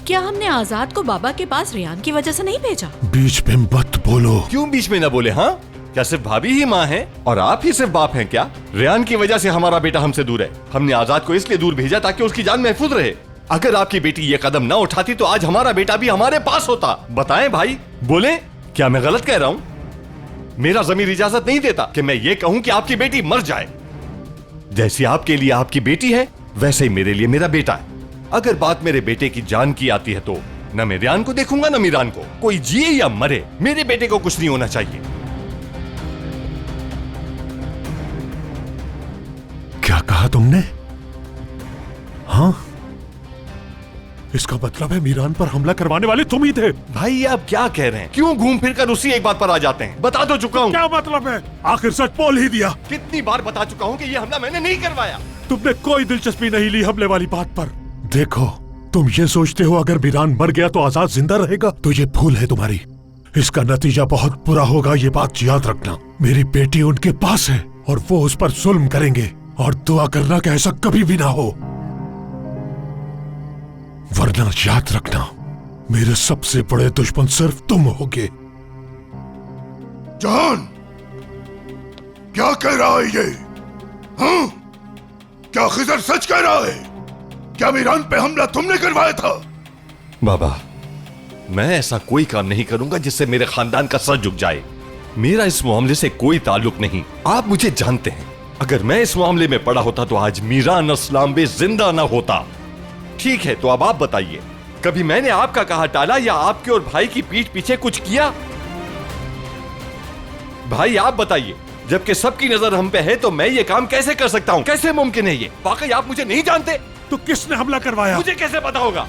क्या हमने आजाद को बाबा के पास रेयान की वजह से नहीं भेजा? बीच में मत बोलो। क्यों बीच में न बोले? हाँ, क्या सिर्फ भाभी ही माँ है और आप ही सिर्फ बाप हैं क्या? रेयान की वजह से हमारा बेटा हमसे दूर है। हमने आजाद को इसलिए दूर भेजा ताकि उसकी जान महफूज रहे। अगर आपकी बेटी ये कदम न उठाती तो आज हमारा बेटा भी हमारे पास होता। बताएं भाई, बोले, क्या मैं गलत कह रहा हूँ? मेरा ज़मीर इजाजत नहीं देता कि मैं ये कहूँ कि आपकी बेटी मर जाए। जैसी आपके लिए आपकी बेटी है, वैसे ही मेरे लिए मेरा बेटा है। अगर बात मेरे बेटे की जान की आती है तो न मैं रेयान को देखूंगा न मीरान को। कोई जिए या मरे, मेरे बेटे को कुछ नहीं होना चाहिए। क्या कहा तुमने? हाँ, इसका मतलब है मीरान पर हमला करवाने वाले तुम ही थे। भाई ये आप क्या कह रहे हैं? क्यों घूम फिर कर उसी एक बात पर आ जाते हैं? बता तो चुका हूँ। क्या मतलब है? आखिर सच बोल ही दिया। कितनी बार बता चुका हूँ कि ये हमला मैंने नहीं करवाया। तुमने कोई दिलचस्पी नहीं ली हमले वाली बात पर। देखो, तुम ये सोचते हो अगर मीरान मर गया तो आजाद जिंदा रहेगा, तो ये भूल है तुम्हारी। इसका नतीजा बहुत बुरा होगा, ये बात याद रखना। मेरी बेटी उनके पास है और वो उस पर जुल्म करेंगे, और दुआ करना कि ऐसा कभी भी ना हो, वरना याद रखना मेरे सबसे बड़े दुश्मन सिर्फ तुम होगे। जान, क्या कह रहा है ये? हाँ? क्या खिजर सच कह रहा है? क्या मीरान पे हमला तुमने करवाया था? बाबा, मैं ऐसा कोई काम नहीं करूंगा जिससे मेरे खानदान का सर झुक जाए। मेरा इस मामले से कोई ताल्लुक नहीं। आप मुझे जानते हैं। अगर मैं इस मामले में पड़ा होता तो आज मीरान असलाम जिंदा ना होता। ठीक है, तो अब आप बताइए, कभी मैंने आपका कहा टाला या आपके और भाई की पीठ पीछे कुछ किया? भाई आप बताइए, जबकि सबकी नजर हम पे है तो मैं ये काम कैसे कर सकता हूँ? कैसे मुमकिन है ये? वाकई आप मुझे नहीं जानते? तो किसने हमला करवाया? मुझे कैसे पता होगा?